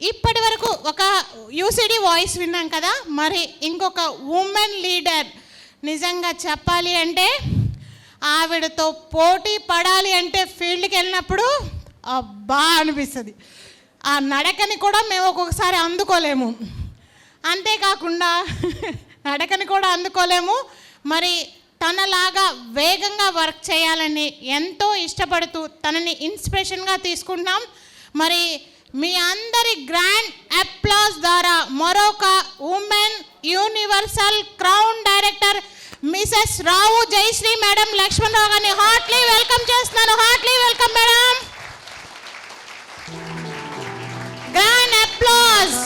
ఇప్పటి వరకు ఒక యూసిడి వాయిస్ విన్నాం కదా, మరి ఇంకొక ఉమెన్ లీడర్ నిజంగా చెప్పాలి అంటే ఆవిడతో పోటీ పడాలి అంటే ఫీల్డ్కి వెళ్ళినప్పుడు అబ్బా అనిపిస్తుంది. ఆ నడకని కూడా మేము ఒక్కొక్కసారి అందుకోలేము, అంతేకాకుండా నడకని కూడా అందుకోలేము. మరి తనలాగా వేగంగా వర్క్ చేయాలని ఎంతో ఇష్టపడుతూ తనని ఇన్స్పిరేషన్గా తీసుకుంటాం. మరి మీ అందరి గ్రాండ్ అప్లాస్ ద్వారా మరొక women universal crown director Mrs Rao Jayashree madam Lakshmana Rao గారిని హార్ట్లీ వెల్కమ్ చేస్తున్నాను. Heartily welcome madam. Grand applause.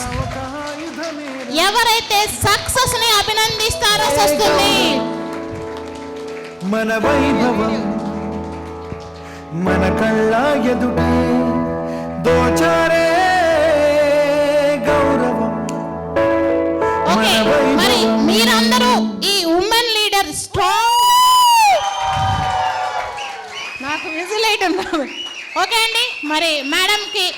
ఎవరైతే సక్సెస్ ని అభినందిస్తారో వస్తుంది. మన వైభవం మన కళ్ళ ఎదుటే దోచారే గౌరవం. ఓకే, మరి మీరందరూ ఈ ఉమెన్ లీడర్ స్ట్రాంగ్. నాకు విజిల్ ఐటమ్. ఓకే అండి, మరి మేడంకి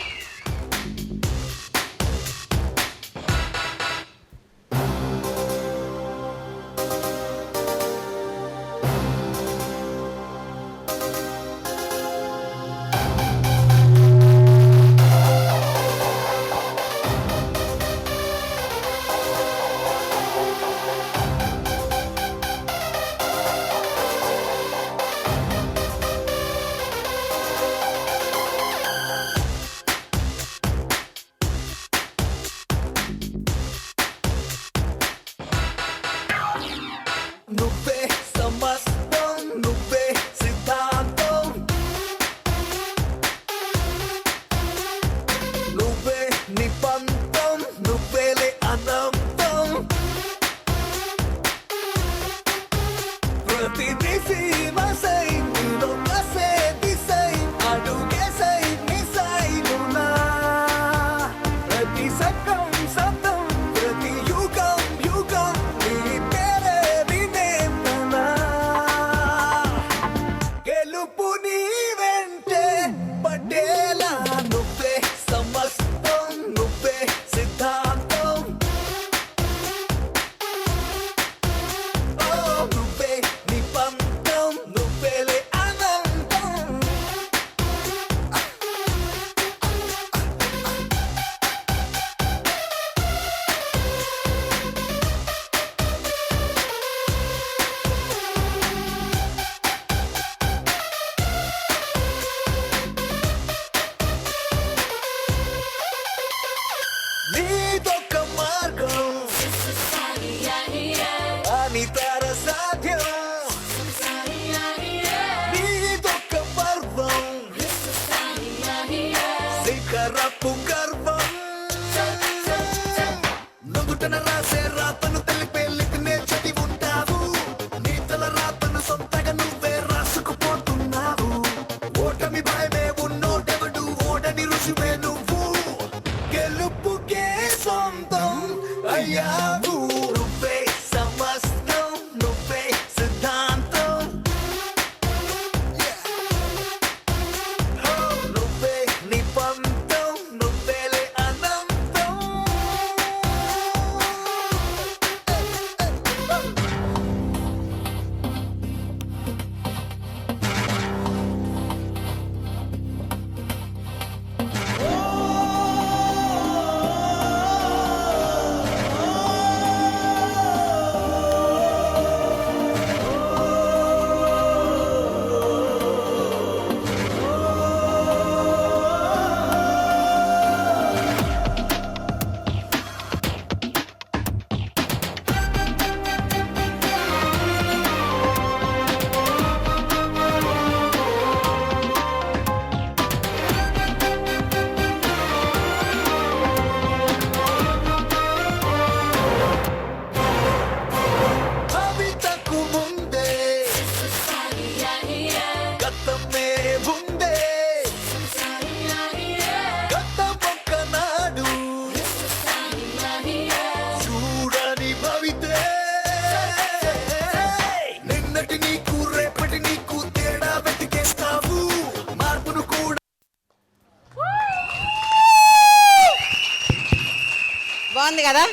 బాగుంది కదా.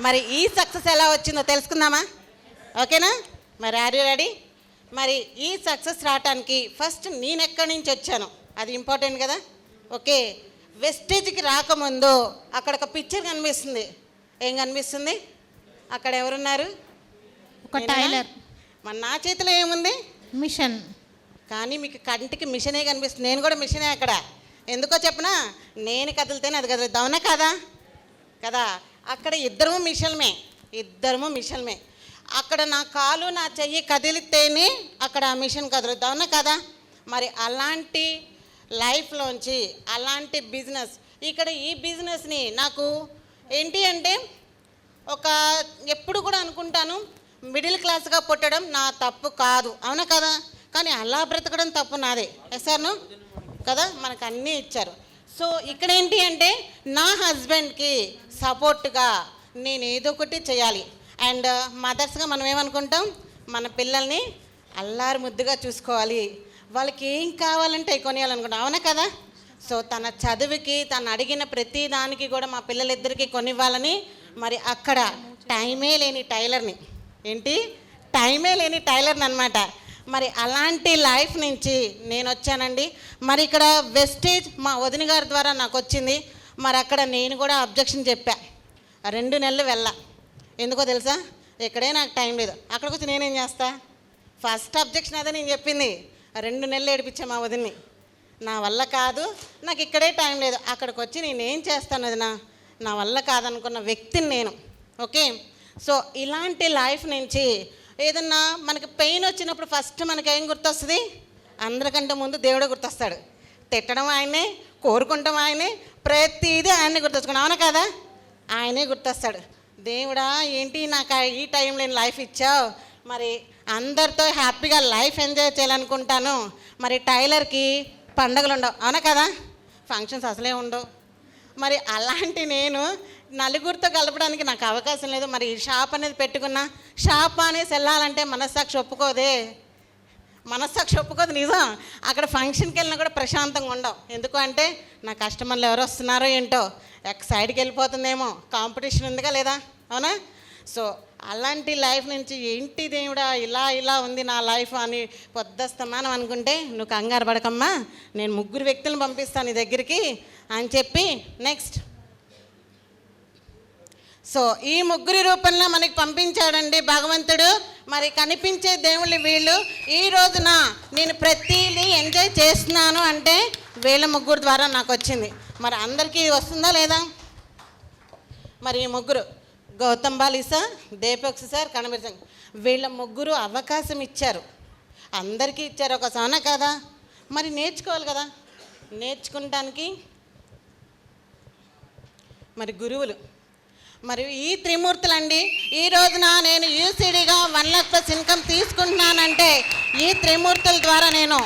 మరి ఈ సక్సెస్ ఎలా వచ్చిందో తెలుసుకుందామా? ఓకేనా? మరి ఆర్ యూ రెడీ? మరి ఈ సక్సెస్ రావటానికి ఫస్ట్ నేను ఎక్కడి నుంచి వచ్చాను అది ఇంపార్టెంట్ కదా. ఓకే, వెస్టేజ్కి రాకముందు అక్కడ ఒక పిక్చర్ కనిపిస్తుంది. ఏం కనిపిస్తుంది? అక్కడ ఎవరున్నారు? ఒక టైలర్. మరి నా చేతిలో ఏముంది? మిషన్. కానీ మీకు కంటికి మిషనే కనిపిస్తుంది. నేను కూడా మిషనే అక్కడ. ఎందుకో చెప్పనా? నేను కదిలితేనే అది కదులుతుంది. అవునా కదా? కదా, అక్కడ ఇద్దరము మిషన్మే. అక్కడ నా కాలు నా చెయ్యి కదిలితేనే అక్కడ ఆ మిషన్ కదులుతుంది. అవునా కదా? మరి అలాంటి లైఫ్లోంచి అలాంటి బిజినెస్, ఇక్కడ ఈ బిజినెస్ని నాకు ఏంటి అంటే ఎప్పుడు కూడా అనుకుంటాను, మిడిల్ క్లాస్గా పుట్టడం నా తప్పు కాదు. అవునా కదా? కానీ అలా బ్రతకడం తప్పు నాదే. ఎస్ఆర్ను కదా, మనకు అన్నీ ఇచ్చారు. సో ఇక్కడ ఏంటి అంటే నా హస్బెండ్కి సపోర్ట్గా నేను ఏదో ఒకటి చేయాలి. అండ్ మదర్స్గా మనం ఏమనుకుంటాం, మన పిల్లల్ని అల్లారు ముద్దుగా చూసుకోవాలి, వాళ్ళకి ఏం కావాలంటే అవి కొనియాలనుకుంటాం. అవునా కదా? సో తన చదువుకి తను అడిగిన ప్రతి దానికి కూడా మా పిల్లలిద్దరికీ కొనివ్వాలని, మరి అక్కడ టైమే లేని టైలర్ని అనమాట. మరి అలాంటి లైఫ్ నుంచి నేను వచ్చానండి. మరి ఇక్కడ వెస్టేజ్ మా వదిన గారి ద్వారా నాకు వచ్చింది. మరి అక్కడ నేను కూడా అబ్జెక్షన్ చెప్పా. 2 నెలలు వెళ్ళా. ఎందుకో తెలుసా? ఇక్కడే నాకు టైం లేదు. అక్కడికి వచ్చి నేనేం చేస్తా? ఫస్ట్ అబ్జెక్షన్ అదే నేను చెప్పింది. 2 నెలలు ఏడిపించా మా వదిన్ని. నా వల్ల కాదు, నాకు ఇక్కడే టైం లేదు, అక్కడికి వచ్చి నేనేం చేస్తాను అది నా వల్ల కాదనుకున్న వ్యక్తిని నేను. ఓకే, సో ఇలాంటి లైఫ్ నుంచి ఏదన్నా మనకి పెయిన్ వచ్చినప్పుడు ఫస్ట్ మనకి ఏం గుర్తొస్తుంది? అందరికంటే ముందు దేవుడే గుర్తొస్తాడు. తిట్టడం ఆయనే, కోరుకుంటాం ఆయనే, ప్రతిదీ ఆయనే గుర్తొచ్చుకున్నాం. అవునా కదా? ఆయనే గుర్తొస్తాడు. దేవుడా ఏంటి నాకు ఈ టైంలో నేను లైఫ్ ఇచ్చావు, మరి అందరితో హ్యాపీగా లైఫ్ ఎంజాయ్ చేయాలనుకుంటాను. మరి టైలర్కి పండగలు ఉండవు. అవునా కదా? ఫంక్షన్స్ అసలే ఉండవు. మరి అలాంటి నేను నలుగురితో కలపడానికి నాకు అవకాశం లేదు. మరి షాప్ అనేది పెట్టుకున్నా, షాప్ అనేసి వెళ్ళాలంటే మనస్సాక్షి ఒప్పుకోదు నిజం. అక్కడ ఫంక్షన్కి వెళ్ళినా కూడా ప్రశాంతంగా ఉండవు. ఎందుకు అంటే నా కస్టమర్లు ఎవరు వస్తున్నారో ఏంటో, సైడ్కి వెళ్ళిపోతుందేమో, కాంపిటీషన్ ఉందిగా లేదా? అవునా? సో అలాంటి లైఫ్ నుంచి ఏంటి దేవుడా ఇలా ఉంది నా లైఫ్ అని పొద్దస్తమానం అనుకుంటే, నువ్వు కంగారు పడకమ్మా, నేను 3 వ్యక్తులను పంపిస్తాను నీ దగ్గరికి అని చెప్పి నెక్స్ట్. సో ఈ 3 రూపంలో మనకి పంపించాడండి భగవంతుడు. మరి కనిపించే దేవుళ్ళు వీళ్ళు. ఈ రోజున నేను ప్రతిదీ ఎంజాయ్ చేస్తున్నాను అంటే వీళ్ళ 3 ద్వారా నాకు వచ్చింది. మరి అందరికీ వస్తుందా లేదా? మరి ఈ 3 గౌతమ్ బాలి సార్, దీపక్ సార్, కణబీర్ సింగ్, వీళ్ళ 3 అవకాశం ఇచ్చారు, అందరికీ ఇచ్చారు ఒక సౌన కదా. మరి నేర్చుకోవాలి కదా. నేర్చుకుంటానికి మరి గురువులు, మరి ఈ త్రిమూర్తులండి. ఈ రోజున నేను యూసీడీగా 1 లక్ష ఇన్కమ్ తీసుకుంటున్నానంటే ఈ త్రిమూర్తుల ద్వారా నేను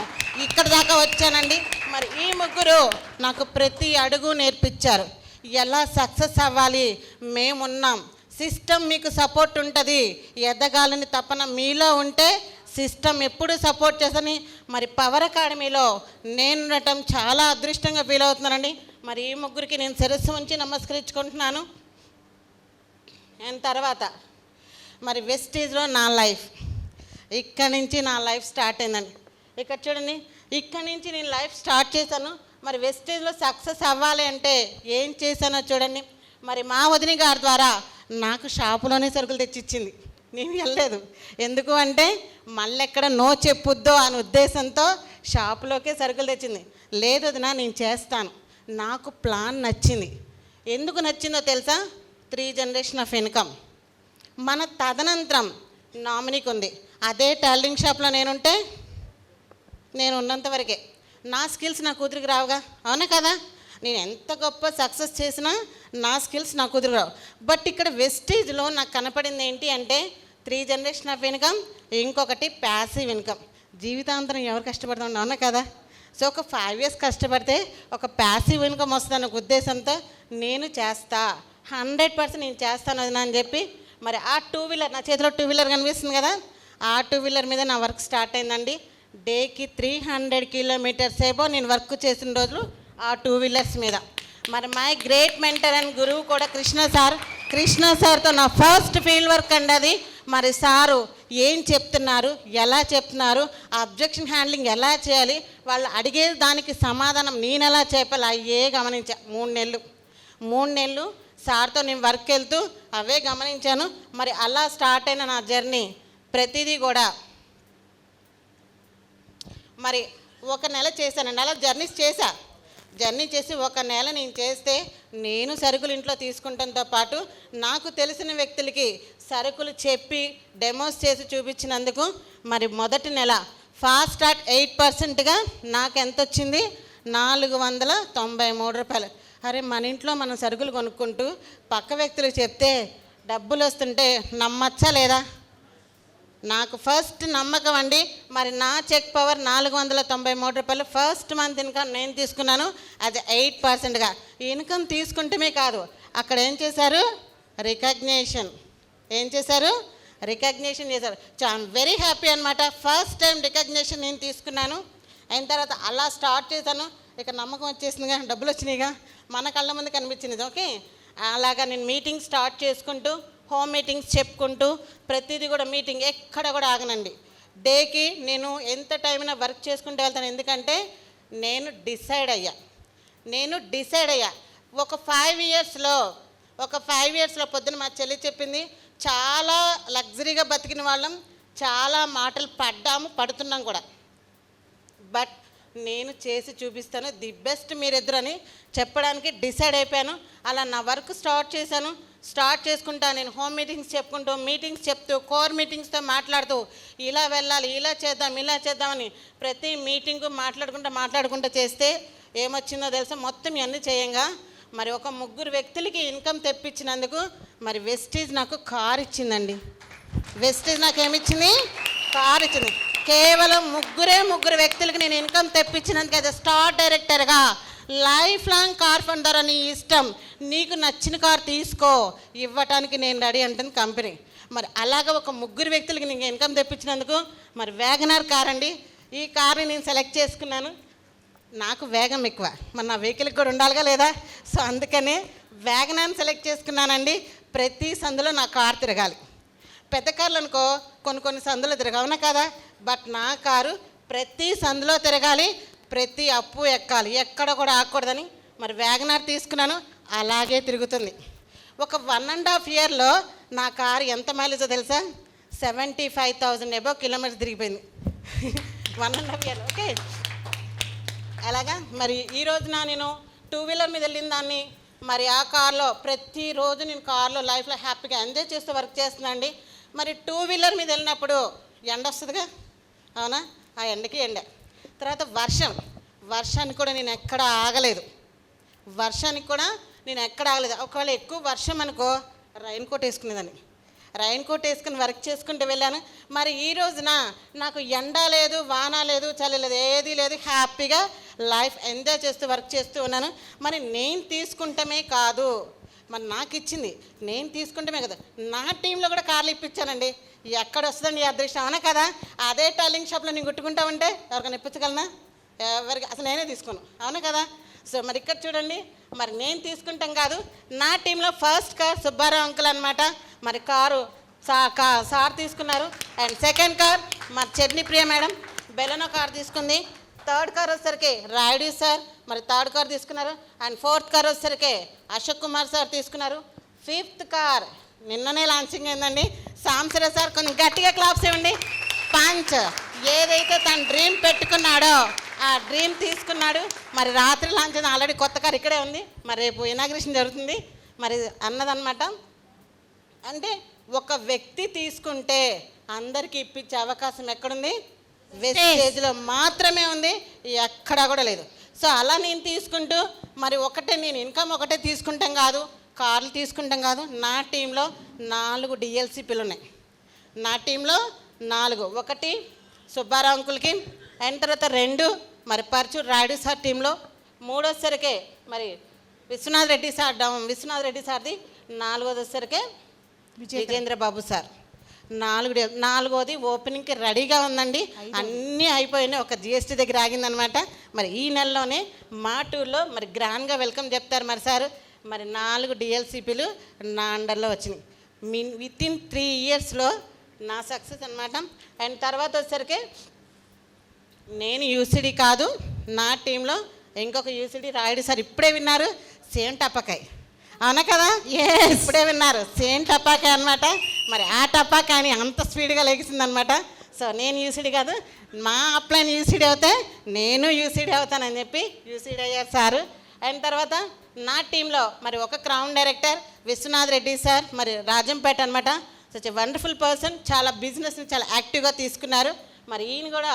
ఇక్కడ దాకా వచ్చానండి. మరి ఈ 3 నాకు ప్రతి అడుగు నేర్పించారు. ఎలా సక్సెస్ అవ్వాలి మేమున్నాం. సిస్టమ్ మీకు సపోర్ట్ ఉంటుంది. ఎదగాలని తపన మీలో ఉంటే సిస్టమ్ ఎప్పుడు సపోర్ట్ చేసని మరి పవర్ అకాడమీలో నేను ఉండటం చాలా అదృష్టంగా ఫీల్ అవుతున్నానండి. మరి ఈ 3కి నేను శిరస్సు ఉంచి నమస్కరించుకుంటున్నాను. అండ్ తర్వాత మరి వెస్టేజ్లో నా లైఫ్, ఇక్కడి నుంచి నా లైఫ్ స్టార్ట్ అయిందండి. ఇక్కడ చూడండి, ఇక్కడి నుంచి నేను లైఫ్ స్టార్ట్ చేశాను. మరి వెస్టేజ్లో సక్సెస్ అవ్వాలి అంటే ఏం చేశానో చూడండి. మరి మా వదిన గారి ద్వారా నాకు షాపులోనే సరుకులు తెచ్చిచ్చింది. నేను వెళ్ళలేదు. ఎందుకు అంటే మళ్ళీ ఎక్కడ నో చెప్పుద్దో అనే ఉద్దేశంతో షాపులోకే సరుకులు తెచ్చింది. లేదు వదినా నేను చేస్తాను, నాకు ప్లాన్ నచ్చింది. ఎందుకు నచ్చిందో తెలుసా? 3 జనరేషన్ ఆఫ్ ఇన్కమ్. మన తదనంతరం నామినీకి ఉంది. అదే టైలరింగ్ షాప్లో నేనుంటే నేను ఉన్నంత వరకే నా స్కిల్స్ నా కూతురికి రావుగా. అవునా కదా? నేను ఎంత గొప్ప సక్సెస్ చేసినా నా స్కిల్స్ నా కూతురికి రావు. బట్ ఇక్కడ వెస్టేజ్లో నాకు కనపడింది ఏంటి అంటే 3 జనరేషన్ ఆఫ్ ఇన్కమ్, ఇంకొకటి ప్యాసివ్ ఇన్కమ్. జీవితాంతరం ఎవరు కష్టపడుతుంది? అవునా కదా? సో ఒక 5 years కష్టపడితే ఒక ప్యాసివ్ ఇన్కమ్ వస్తుందన్న ఉద్దేశంతో నేను చేస్తా, 100% నేను చేస్తాను అది అని చెప్పి మరి ఆ 2 వీలర్, నా చేతిలో 2 వీలర్ కనిపిస్తుంది కదా, ఆ 2 వీలర్ మీద నా వర్క్ స్టార్ట్ అయిందండి. డేకి 300 kilometers ఏమో నేను వర్క్ చేసిన రోజులు ఆ 2 వీలర్స్ మీద. మరి మై గ్రేట్ మెంటర్ అండ్ గురువు కూడా కృష్ణ సార్ కృష్ణ సార్తో నా ఫస్ట్ ఫీల్డ్ వర్క్ అండి అది. మరి సారు ఏం చెప్తున్నారు, ఎలా చెప్తున్నారు, అబ్జెక్షన్ హ్యాండ్లింగ్ ఎలా చేయాలి, వాళ్ళు అడిగే దానికి సమాధానం నేను ఎలా చెప్పాలి అయ్యే గమనించా. 3 నెలలు సార్తో నేను వర్క్ వెళ్తూ అవే గమనించాను. మరి అలా స్టార్ట్ అయిన నా జర్నీ ప్రతిదీ కూడా మరి 1 నెల చేశానండి. అలా జర్నీ చేసి 1 నెల నేను చేస్తే నేను సరుకులు ఇంట్లో తీసుకుంటాంతో పాటు నాకు తెలిసిన వ్యక్తులకి సరుకులు చెప్పి డెమోస్ చేసి చూపించినందుకు మరి మొదటి నెల ఫాస్ట్ స్టార్ట్ 8%గా నాకు ఎంత వచ్చింది, 493 రూపాయలు. అరే మన ఇంట్లో మనం సరుకులు కొనుక్కుంటూ పక్క వ్యక్తులకు చెప్తే డబ్బులు వస్తుంటే నమ్మచ్చా లేదా? నాకు ఫస్ట్ నమ్మకం అండి. మరి నా చెక్ పవర్ 493 రూపాయలు ఫస్ట్ మంత్ ఇన్కమ్ నేను తీసుకున్నాను. అది 8%గా. ఇన్కమ్ తీసుకుంటమే కాదు, అక్కడ ఏం చేశారు, రికగ్నేషన్ చేశారు. ఐఎమ్ వెరీ హ్యాపీ అనమాట. ఫస్ట్ టైం రికగ్నేషన్ నేను తీసుకున్నాను. అయిన తర్వాత అలా స్టార్ట్ చేశాను. ఇక నమ్మకం వచ్చేసిందిగా, డబ్బులు వచ్చినాయిగా, మన కళ్ళ ముందు కనిపించింది. ఓకే, అలాగా నేను మీటింగ్ స్టార్ట్ చేసుకుంటూ హోమ్ మీటింగ్స్ చెప్పుకుంటూ ప్రతిదీ కూడా మీటింగ్ ఎక్కడ కూడా ఆగనండి. డేకి నేను ఎంత టైం అయినా వర్క్ చేసుకుంటూ వెళ్తాను. ఎందుకంటే నేను డిసైడ్ అయ్యా. ఒక 5 ఇయర్స్లో పొద్దున మా చెల్లి చెప్పింది, చాలా లగ్జరీగా బతికిన వాళ్ళం, చాలా మాటలు పడుతున్నాం కూడా. బట్ నేను చేసి చూపిస్తాను, ది బెస్ట్ మీరిద్దరు అని చెప్పడానికి డిసైడ్ అయిపోయాను. అలా నా వర్క్ స్టార్ట్ చేసుకుంటా నేను హోమ్ మీటింగ్స్ చెప్పుకుంటూ, మీటింగ్స్ చెప్తూ, కోర్ మీటింగ్స్తో మాట్లాడుతూ, ఇలా వెళ్ళాలి, ఇలా చేద్దామని ప్రతి మీటింగు మాట్లాడుకుంటూ చేస్తే ఏమొచ్చిందో తెలుసా, మొత్తం ఇవన్నీ చేయంగా మరి ఒక 3 వ్యక్తులకి ఇన్కమ్ తెప్పించినందుకు మరి వెస్టీజ్ నాకు కార్ ఇచ్చిందండి. వెస్టీజ్ నాకు ఏమిచ్చింది, కార్ ఇచ్చింది. కేవలం 3 వ్యక్తులకి నేను ఇన్కమ్ తెప్పించినందుకు అయితే స్టార్ డైరెక్టర్గా లైఫ్ లాంగ్ కార్ ఫండ్ ద్వారా నీ ఇష్టం, నీకు నచ్చిన కార్ తీసుకో, ఇవ్వటానికి నేను రెడీ అంటుంది కంపెనీ. మరి అలాగా ఒక 3 వ్యక్తులకి నేను ఇన్కమ్ తెప్పించినందుకు మరి వ్యాగనార్ కార్ అండి. ఈ కార్ని నేను సెలెక్ట్ చేసుకున్నాను. నాకు వేగం ఎక్కువ, మరి నా వెహికల్కి కూడా ఉండాలిగా లేదా, సో అందుకనే వ్యాగనార్ని సెలెక్ట్ చేసుకున్నానండి. ప్రతి సందులో నా కారు తిరగాలి. పెద్ద కార్లు అనుకో కొన్ని సందులో తిరగవునా కదా, బట్ నా కారు ప్రతి సందులో తిరగాలి, ప్రతి అప్పు ఎక్కాలి, ఎక్కడ కూడా ఆగకూడదని మరి వ్యాగనార్ తీసుకున్నాను. అలాగే తిరుగుతుంది. ఒక 1.5 ఇయర్లో నా కారు ఎంత మైలేజో తెలుసా, 75,000 అబోవ్ కిలోమీటర్స్ తిరిగిపోయింది. 1.5 ఇయర్. ఓకే, అలాగా మరి ఈ రోజున నేను 2 వీలర్ మీద వెళ్ళిన దాన్ని మరి ఆ కార్లో ప్రతిరోజు నేను కార్లో లైఫ్లో హ్యాపీగా ఎంజాయ్ చేస్తూ వర్క్ చేస్తున్నాను అండి. మరి 2 వీలర్ మీద వెళ్ళినప్పుడు ఎండ వస్తుందిగా, అవునా, ఆ ఎండకి తర్వాత వర్షానికి కూడా నేను ఎక్కడ ఆగలేదు. ఒకవేళ ఎక్కువ వర్షం అనుకో రైన్ కోట్ వేసుకుని వర్క్ చేసుకుంటూ వెళ్ళాను. మరి ఈ రోజున నాకు ఎండ లేదు, వాన లేదు, చలి లేదు, ఏది లేదు, హ్యాపీగా లైఫ్ ఎంజాయ్ చేస్తూ వర్క్ చేస్తూ ఉన్నాను. మరి నేను తీసుకుంటమే కాదు, మరి నాకు ఇచ్చింది నేను తీసుకుంటమే కదా, నా టీంలో కూడా కార్లు ఇప్పించానండి. ఎక్కడ వస్తుందండి ఈ అదృష్టం, అవునా కదా? అదే టైలింగ్ షాప్లో నేను కుట్టుకుంటా ఉంటే ఎవరికైనా ఇప్పించగలనా? ఎవరికి, అసలు నేనే తీసుకోను, అవునా కదా? సో మరి ఇక్కడ చూడండి, మరి నేను తీసుకుంటాం కాదు, నా టీంలో ఫస్ట్ కార్ సుబ్బారావు అంకుల్ అనమాట. మరి కారు సార్ తీసుకున్నారు. అండ్ సెకండ్ కార్ మరి చట్నీ ప్రియ మేడం బెలెనో కార్ తీసుకుంది. థర్డ్ కార్ వచ్చేసరికి రాయుడు సార్ మరి థర్డ్ కార్ తీసుకున్నారు. అండ్ ఫోర్త్ కార్ వచ్చేసరికి అశోక్ కుమార్ సార్ తీసుకున్నారు. ఫిఫ్త్ కార్ నిన్ననే లాంచింగ్ అయిందండి, సాంసరా సార్. కొంచెం గట్టిగా క్లాప్స్ ఇవ్వండి. పంచ్ ఏదైతే తన డ్రీమ్ పెట్టుకున్నాడో ఆ డ్రీమ్ తీసుకున్నాడు. మరి రాత్రి లాంచ్ ఆల్రెడీ కొత్త కార్ ఇక్కడే ఉంది, మరి రేపు ఇనాగ్రేషన్ జరుగుతుంది మరి అన్నదన్నమాట. అంటే ఒక వ్యక్తి తీసుకుంటే అందరికీ ఇప్పించే అవకాశం ఎక్కడుంది? వెస్టేజ్లో మాత్రమే ఉంది, ఎక్కడా కూడా లేదు. సో అలా నేను తీసుకుంటూ మరి నేను ఇన్కమ్ ఒకటే తీసుకుంటాం కాదు, కార్లు తీసుకుంటాం కాదు, నా టీంలో 4 డిఎల్సీపీలు ఉన్నాయి. నా టీంలో 4, 1 సుబ్బారావు అంకుల్కి, అండ్ తర్వాత 2 మరి పర్చూర్ రాయుడు సార్ టీంలో, 3 వచ్చేసరికి మరి విశ్వనాథ్ రెడ్డి సార్ది, 4వది వచ్చేసరికి విజేంద్ర బాబు సార్. 4వది ఓపెనింగ్కి రెడీగా ఉందండి, అన్నీ అయిపోయినాయి, ఒక జిఎస్టీ దగ్గర ఆగిందనమాట. మరి ఈ నెలలోనే మా టూర్లో మరి గ్రాండ్గా వెల్కమ్ చెప్తారు మరి సార్. మరి 4 డిఎల్సిపిలు నా అండర్లో వచ్చినాయి. వితిన్ 3 ఇయర్స్లో నా సక్సెస్ అనమాట. అండ్ తర్వాత వచ్చేసరికి నేను యూసిడి కాదు, నా టీంలో ఇంకొక యూసిడి రాయుడు సార్, ఇప్పుడే విన్నారు, సేమ్ టపాకాయ్, అవునా కదా? ఇప్పుడే విన్నారు, సేమ్ టపాకాయ్ అనమాట. మరి ఆ టపాకాయని అంత స్పీడ్గా లెగిసిందనమాట. సో నేను యూసిడి కాదు, మా అప్లైన్ యూసిడి అవుతే నేను యూసిడి అవుతానని చెప్పి యూసిడి అయ్యారు సారు. అండ్ తర్వాత నా టీంలో మరి ఒక crown director Vishwanath Reddy sir, మరి రాజంపేట అనమాట. సచ్ ఎ వండర్ఫుల్ పర్సన్, చాలా బిజినెస్ని చాలా యాక్టివ్గా తీసుకున్నారు. మరి ఈయన కూడా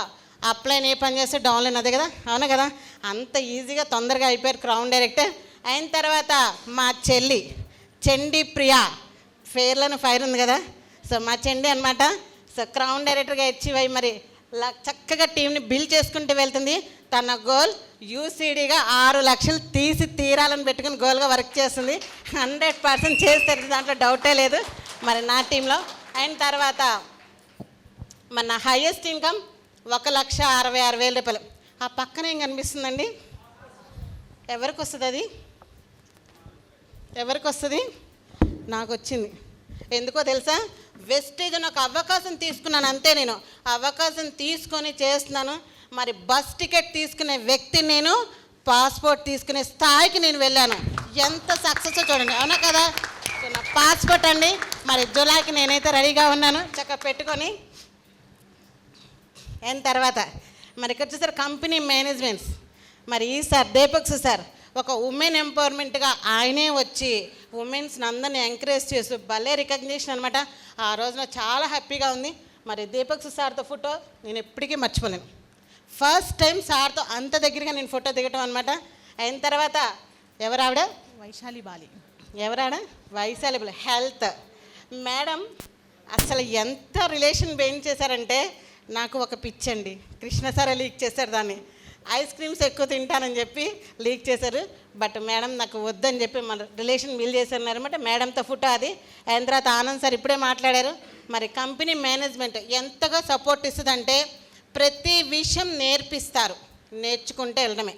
అప్లైన్ ఏ పని చేస్తే డౌన్లైన్ అదే కదా, అవునా కదా? అంత ఈజీగా తొందరగా అయిపోయారు క్రౌన్ డైరెక్టర్. అయిన తర్వాత మా చెల్లి చండి ప్రియా, ఫేర్లను ఫైర్ ఉంది కదా, సో మా చెండి అనమాట. సో క్రౌన్ డైరెక్టర్గా అచీవ్ అయ్యి మరి చక్కగా టీంని బిల్డ్ చేసుకుంటూ వెళ్తుంది. తన గోల్ యూసీడీగా 6 లక్షలు తీసి తీరాలని పెట్టుకుని గోల్గా వర్క్ చేస్తుంది. 100% చేస్తారు, దాంట్లో డౌటే లేదు. మరి నా టీంలో అయిన తర్వాత మన హైయెస్ట్ ఇన్కమ్ 1,66,000 రూపాయలు. ఆ పక్కన ఏం కనిపిస్తుందండి? ఎవరికి వస్తుంది అది? ఎవరికి వస్తుంది? నాకు వచ్చింది. ఎందుకో తెలుసా? వెస్టేజ్ అని ఒక అవకాశం తీసుకున్నాను అంతే. నేను అవకాశం తీసుకొని చేస్తున్నాను. మరి బస్ టికెట్ తీసుకునే వ్యక్తిని నేను, పాస్పోర్ట్ తీసుకునే స్థాయికి నేను వెళ్ళాను. ఎంత సక్సెస్ చూడండి, అవునా కదా? నా పాస్పోర్ట్ అండి, మరి జులైకి నేనైతే రెడీగా ఉన్నాను, చక్కగా పెట్టుకొని. అయిన తర్వాత మరి ఇక్కడ వచ్చేసరి కంపెనీ మేనేజ్మెంట్స్, మరి ఈ సార్ దీపక్ సార్ ఒక ఉమెన్ ఎంపవర్మెంట్గా ఆయనే వచ్చి ఉమెన్స్ని అందరినీ ఎంకరేజ్ చేస్తూ భలే రికగ్నిషన్ అనమాట. ఆ రోజున చాలా హ్యాపీగా ఉంది. మరి దీపక్ సార్తో ఫోటో నేను ఎప్పటికీ మర్చిపోలేను. ఫస్ట్ టైం సార్తో అంత దగ్గరగా నేను ఫోటో దిగటం అనమాట. అయిన తర్వాత ఎవరావిడ? వైశాలి బాలి. ఎవరాడ? వైశాలి బాలి. హెల్త్ మేడం అసలు ఎంత రిలేషన్ బెయిన్ చేశారంటే, నాకు ఒక పిచ్చండి, కృష్ణ సారే లీక్ చేశారు దాన్ని. ఐస్ క్రీమ్స్ ఎక్కువ తింటానని చెప్పి లీక్ చేశారు. బట్ మేడం నాకు వద్దని చెప్పి మన రిలేషన్ బిల్డ్ చేశారు అనమాట. మేడంతో ఫోటో అది. అయిన తర్వాత ఆనంద్ సార్ ఇప్పుడే మాట్లాడారు. మరి కంపెనీ మేనేజ్మెంట్ ఎంతగా సపోర్ట్ ఇస్తుందంటే, ప్రతి విషయం నేర్పిస్తారు, నేర్చుకుంటే వెళ్ళడమే.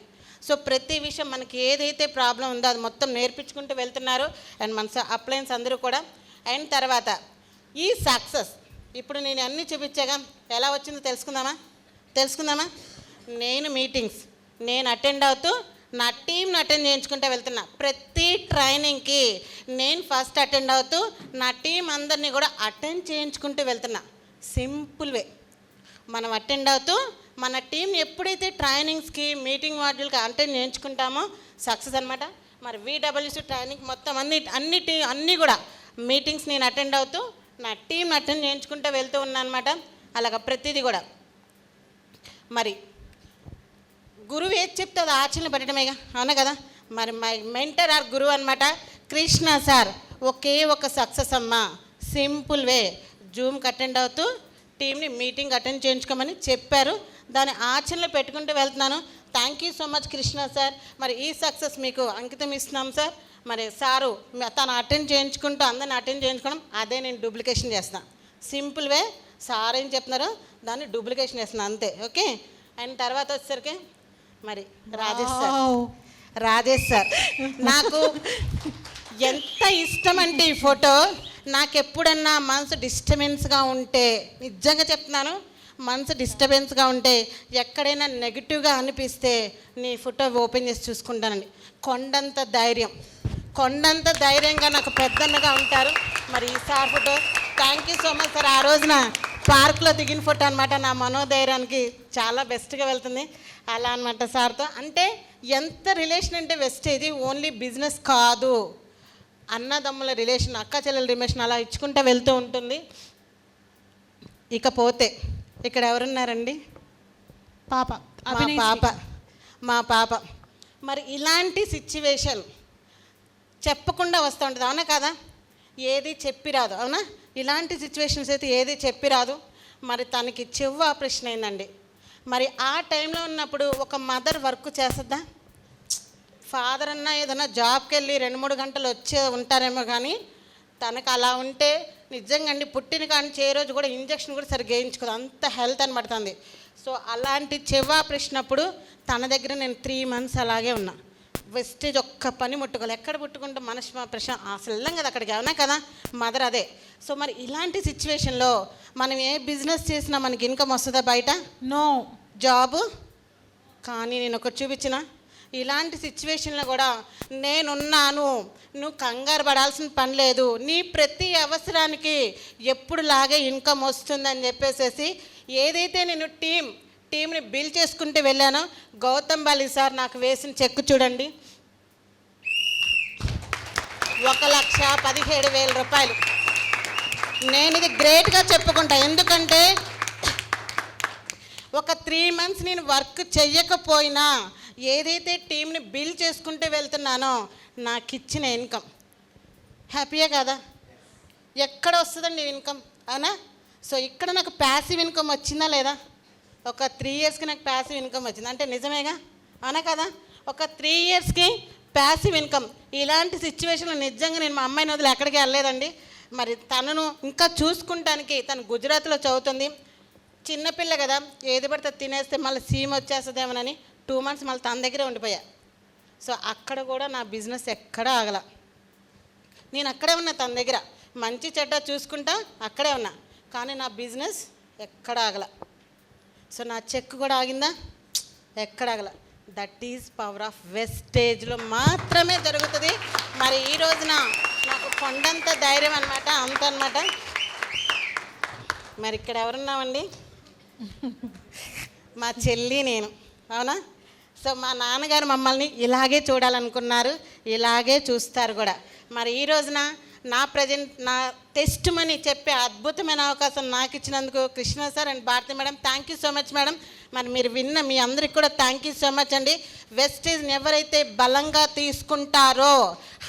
సో ప్రతి విషయం మనకి ఏదైతే ప్రాబ్లం ఉందో అది మొత్తం నేర్పించుకుంటూ వెళ్తున్నారు. అండ్ మన అప్లయన్స్ అందరూ కూడా. అయిన తర్వాత ఈ సక్సెస్ ఇప్పుడు నేను అన్నీ చూపించాగా, ఎలా వచ్చిందో తెలుసుకుందామా? నేను మీటింగ్స్ నేను అటెండ్ అవుతూ నా టీంని అటెండ్ చేయించుకుంటూ వెళ్తున్నా. ప్రతి ట్రైనింగ్కి నేను ఫస్ట్ అటెండ్ అవుతూ నా టీం అందరినీ కూడా అటెండ్ చేయించుకుంటూ వెళ్తున్నా. Simple way. మనం అటెండ్ అవుతూ మన టీంని ఎప్పుడైతే ట్రైనింగ్స్కి మీటింగ్ మాడ్యూల్కి అటెండ్ చేయించుకుంటామో సక్సెస్ అనమాట. మరి VWC ట్రైనింగ్ మొత్తం అన్నీ కూడా మీటింగ్స్ నేను అటెండ్ అవుతూ నా టీం అటెండ్ చేయించుకుంటూ వెళ్తూ ఉన్నాను అనమాట. అలాగ ప్రతిదీ కూడా. మరి గురువు ఏది చెప్తే అది ఆచరణ పెట్టడమేగా, అవునా కదా? మరి మై మెంటర్ ఆర్ గురువు అనమాట కృష్ణ సార్. ఒకే ఒక సక్సెస్ అమ్మా, సింపుల్ వే. జూమ్కి అటెండ్ అవుతూ టీంని మీటింగ్ అటెండ్ చేయించుకోమని చెప్పారు. దాన్ని ఆచరణలో పెట్టుకుంటూ వెళ్తున్నాను. Thank you so much Krishna sir. మరి ఈ సక్సెస్ మీకు అంకితం ఇస్తున్నాం సార్. మరి సారు తను అటెండ్ చేయించుకుంటూ అందరిని అటెండ్ చేయించుకోవడం, అదే నేను డూప్లికేషన్ చేస్తాను. Simple way. సార్ ఏం చెప్తున్నారో దాన్ని డూప్లికేషన్ చేస్తున్నాను అంతే. ఓకే. అండ్ తర్వాత వచ్చేసరికి మరి రాజేష్ సార్ నాకు ఎంత ఇష్టం అంటే ఈ ఫోటో. నాకు ఎప్పుడన్నా మనసు డిస్టర్బెన్స్గా ఉంటే, నిజంగా చెప్తున్నాను, మనసు డిస్టర్బెన్స్గా ఉంటే, ఎక్కడైనా నెగిటివ్గా అనిపిస్తే నీ ఫోటో ఓపెన్ చేసి చూసుకుంటానండి. కొండంత ధైర్యంగా నాకు పెద్దన్నగా ఉంటారు. మరి ఈ sir photo thank you so much sir. ఆ రోజున పార్క్లో దిగిన ఫోటో అనమాట. నా మనోధైర్యానికి చాలా బెస్ట్గా వెళ్తుంది అలా అనమాట సార్తో. అంటే ఎంత రిలేషన్ అంటే బెస్ట్. ఇది ఓన్లీ బిజినెస్ కాదు, అన్నదమ్ముల రిలేషన్, అక్క చెల్లెల రిలేషన్ అలా ఇచ్చుకుంటూ వెళ్తూ ఉంటుంది. ఇకపోతే ఇక్కడ ఎవరున్నారండి? మా పాప. మరి ఇలాంటి సిచ్యువేషన్ చెప్పకుండా వస్తూ ఉంటుంది, అవునా కదా? ఏది చెప్పిరాదు, అవునా? ఇలాంటి సిచ్యువేషన్స్ అయితే ఏది చెప్పిరాదు. మరి తనకి చెవు ఆపరేషన్ అయిందండి. మరి ఆ టైంలో ఉన్నప్పుడు ఒక మదర్ వర్క్ చేస్తుందా? ఫాదర్ అన్నా ఏదైనా జాబ్కి వెళ్ళి 2-3 గంటలు ఉంటారేమో, కానీ తనకు అలా ఉంటే నిజంగా అండి పుట్టిన కానీ చే రోజు కూడా ఇంజక్షన్ కూడా సరిగ్గా వేయించుకోదు, అంత హెల్త్ అని పడుతుంది. సో అలాంటి చెవు ఆపరేషన్ అప్పుడు తన దగ్గర నేను 3 months అలాగే ఉన్నా. వెస్టేజ్ ఒక్క పని ముట్టుకోవాలి. ఎక్కడ ముట్టుకుంటే మనసు ప్రశాంతం అసలు వెళ్ళాం కదా అక్కడికి, అవునా కదా మదర్ అదే. సో మరి ఇలాంటి సిచ్యువేషన్లో మనం ఏ బిజినెస్ చేసినా మనకి ఇన్కమ్ వస్తుందా బయట? నో. జాబు. కానీ నేను ఒకటి చూపించిన, ఇలాంటి సిచ్యువేషన్లో కూడా నేనున్నాను, నువ్వు కంగారు పడాల్సిన పని లేదు, నీ ప్రతి అవసరానికి ఎప్పుడులాగే ఇన్కమ్ వస్తుందని చెప్పేసేసి ఏదైతే నేను టీంని బిల్ చేసుకుంటూ వెళ్ళానో, గౌతమ్ బాలి సార్ నాకు వేసిన చెక్ చూడండి, 1,17,000 రూపాయలు. నేను ఇది గ్రేట్గా చెప్పుకుంటా. ఎందుకంటే ఒక 3 months నేను వర్క్ చెయ్యకపోయినా ఏదైతే టీంని బిల్ చేసుకుంటూ వెళ్తున్నానో నాకు ఇచ్చిన ఇన్కమ్ హ్యాపీయే కదా. ఎక్కడ వస్తుందండి ఇన్కమ్, అవునా? సో ఇక్కడ నాకు ప్యాసివ్ ఇన్కమ్ వచ్చిందా లేదా? ఒక 3 yearsకి నాకు ప్యాసివ్ ఇన్కమ్ వచ్చింది అంటే నిజమేగా, అవునా కదా? ఒక 3 yearsకి ప్యాసివ్ ఇన్కమ్. ఇలాంటి సిచ్యువేషన్లో నిజంగా నేను మా అమ్మాయిని వదిలి ఎక్కడికి వెళ్ళలేదండి. మరి తనను ఇంకా చూసుకుంటానికి, తను గుజరాత్లో చదువుతుంది, చిన్నపిల్ల కదా, ఏది పడితే తినేస్తే మళ్ళీ సీమ్ వచ్చేస్తుందేమోనని 2 months మళ్ళీ తన దగ్గరే ఉండిపోయా. సో అక్కడ కూడా నా బిజినెస్ ఎక్కడా ఆగల. నేను అక్కడే ఉన్నా తన దగ్గర, మంచి చెడ్డ చూసుకుంటా అక్కడే ఉన్నా, కానీ నా బిజినెస్ ఎక్కడ ఆగల. సో నా చెక్ కూడా ఆగిందా? ఎక్కడ ఆగల. దట్ ఈజ్ పవర్ ఆఫ్ వెస్టేజ్లో మాత్రమే జరుగుతుంది. మరి ఈ రోజున నాకు కొండంత ధైర్యం అనమాట, అంత అనమాట. మరి ఇక్కడ ఎవరున్నామండి? మా చెల్లి నేను, అవునా? సో మా నాన్నగారు మమ్మల్ని ఇలాగే చూడాలనుకున్నారు, ఇలాగే చూస్తారు కూడా. మరి ఈ రోజున నా టెస్ట్ మనీ చెప్పే అద్భుతమైన అవకాశం నాకు ఇచ్చినందుకు Krishna sir and Bharati madam, thank you so much madam. మరి మీరు విన్న మీ అందరికి కూడా థ్యాంక్ యూ సో మచ్ అండి. వెస్టేజ్ని ఎవరైతే బలంగా తీసుకుంటారో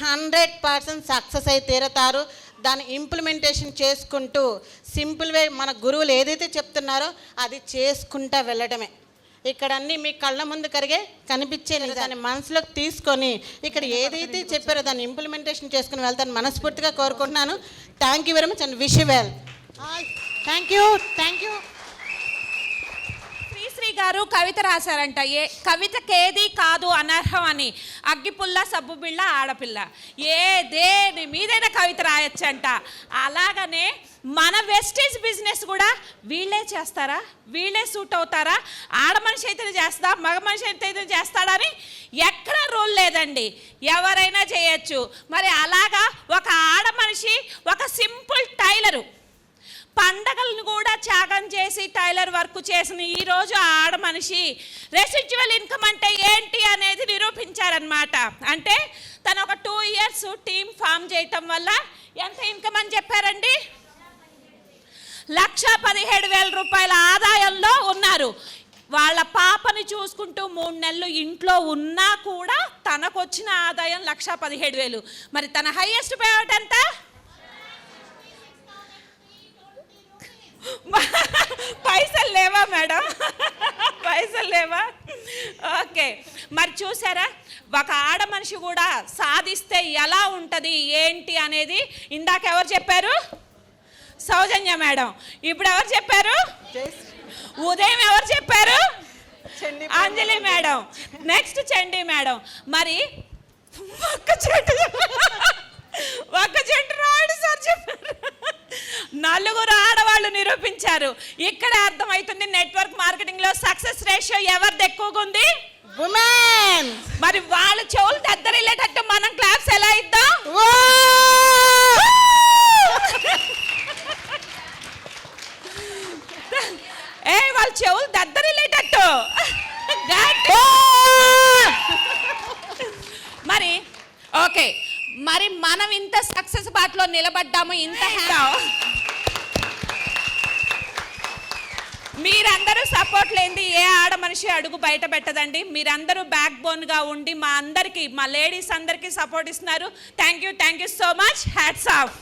100% సక్సెస్ అయి తీరతారు. దాన్ని ఇంప్లిమెంటేషన్ చేసుకుంటూ సింపుల్ వే మన గురువులు ఏదైతే చెప్తున్నారో అది చేసుకుంటూ వెళ్ళడమే. ఇక్కడ అన్నీ మీ కళ్ళ ముందు కనిపించే దాన్ని మనసులోకి తీసుకొని ఇక్కడ ఏదైతే చెప్పారో దాన్ని ఇంప్లిమెంటేషన్ చేసుకుని వెళ్తాను మనస్ఫూర్తిగా కోరుకుంటున్నాను. Thank you very much and wish you well. Thank you. Sri garu కవిత రాశారంట, కవితకేది కాదు అనర్హం అని. అగ్గిపుల్ల, సబ్బు బిళ్ళ, ఆడపిల్ల, దేని మీదైనా కవిత రాయొచ్చంట. అలాగనే మన వెస్టేజ్ బిజినెస్ కూడా వీళ్ళే చేస్తారా, వీళ్ళే సూట్ అవుతారా, ఆడ మనిషి అయితే చేస్తా, మగ మనిషి అయితే చేస్తాడని ఎక్కడ రూల్ లేదండి, ఎవరైనా చేయొచ్చు. మరి అలాగా ఒక ఆడ మనిషి, ఒక సింపుల్ టైలరు, పండగలను కూడా త్యాగం చేసి టైలర్ వర్క్ చేసిన ఈరోజు ఆ ఆడ మనిషి రెసిడ్యువల్ ఇన్కమ్ అంటే ఏంటి అనేది నిరూపించారనమాట. అంటే తను ఒక 2 years టీమ్ ఫామ్ చేయటం వల్ల ఎంత ఇన్కమ్ అని చెప్పారండి? 1,17,000 రూపాయల ఆదాయంలో ఉన్నారు. వాళ్ళ పాపని చూసుకుంటూ 3 నెలలు ఇంట్లో ఉన్నా కూడా తనకు వచ్చిన ఆదాయం 1,17,000. మరి తన హైయెస్ట్ పేమెంట్ ఎంత? పైసలు లేవా మేడం? పైసలు లేవా? ఓకే. మరి చూసారా, ఒక ఆడ మనిషి కూడా సాధిస్తే ఎలా ఉంటుంది ఏంటి అనేది ఇందాక ఎవరు చెప్పారు? సౌజన్య మేడం. ఇప్పుడు ఎవరు చెప్పారు? ఉదయం ఎవరు చెప్పారు? అంజలి మేడం. Next Chandi madam. మరి ఒక్క చెట్టు రాయుడు సార్ చెప్పారు. 4 ఆడవాళ్ళు నిరూపించారు. ఇక్కడ అర్థమవుతుంది నెట్వర్క్ మార్కెటింగ్ లో సక్సెస్ రేషియో ఎవరిది ఎక్కువగా ఉంది? ఉమెన్. మరి వాళ్ళ చెవులు దద్దరిల్లేటట్టు మనం క్లాప్స్ ఎలా ఇద్దాం? వాళ్ళ చెవులు దద్దరిల్లేటట్టు. మరి ఓకే, మరి మనం ఇంత సక్సెస్ బాటలో నిలబడ్డాము, ఇంత మీరందరూ సపోర్ట్ లేనిది ఏ ఆడ మనిషి అడుగు బయట పెట్టదండి. మీరందరూ బ్యాక్ బోన్గా ఉండి మా లేడీస్ అందరికీ సపోర్ట్ ఇస్తున్నారు. Thank you so much. Hats off.